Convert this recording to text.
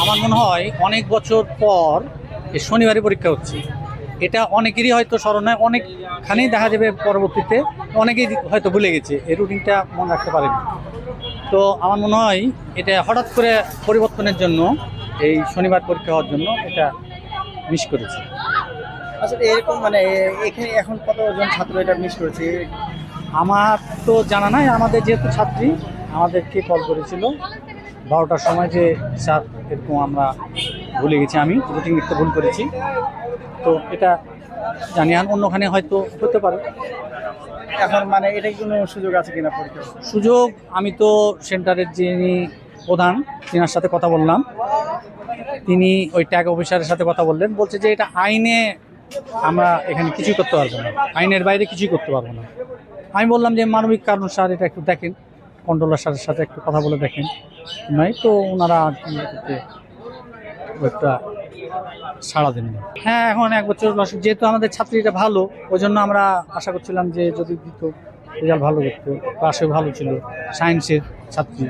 আমার মনে হয় অনেক বছর পর এই শনিবারে পরীক্ষা হচ্ছে, এটা অনেকেরই হয়তো স্মরণ হয়, অনেকখানেই দেখা যাবে পরবর্তীতে অনেকেই হয়তো ভুলে গেছে, এই রুটিনটা মনে রাখতে পারেনি। তো আমার মনে হয় এটা হঠাৎ করে পরিবর্তনের জন্য, এই শনিবার পরীক্ষা হওয়ার জন্য এটা মিস করেছে। আসলে এরকম মানে এখানে এখন কতজন ছাত্র এটা মিস করেছে? আমার তো জানা নাই, আমাদের যেহেতু ছাত্রী আমাদেরকে কল করেছিল 12টার সময় যে স্যার এরকম আমরা ভুলে গেছি, আমি রুটিন লিখতে ভুল করেছি। তো এটা জানি, আর অন্যখানে হয়তো হতে পারে। এখন মানে এটা কি কোনো সুযোগ আছে কিনা পরীক্ষা? সুযোগ, আমি তো সেন্টারের যিনি প্রধান তিনার সাথে কথা বললাম, তিনি ওই ট্যাগ অফিসারের সাথে কথা বললেন, বলছে যে এটা আইনে আমরা এখানে কিছুই করতে পারবো না, আইনের বাইরে কিছুই করতে পারবো না। আমি বললাম যে মানবিক কারণ স্যার, এটা একটু দেখেন, কন্ট্রোলার স্যারের সাথে একটু কথা বলে দেখেন। নয় তো ওনারা আর কি একটা সাড়া দেন না। হ্যাঁ, এখন 1 বছর যেহেতু আমাদের ছাত্রীটা ভালো, ওই জন্য আমরা আশা করছিলাম যে যদি দিত রেজাল্ট ভালো করতো, ক্লাসে ভালো ছিল, সায়েন্সের ছাত্রী।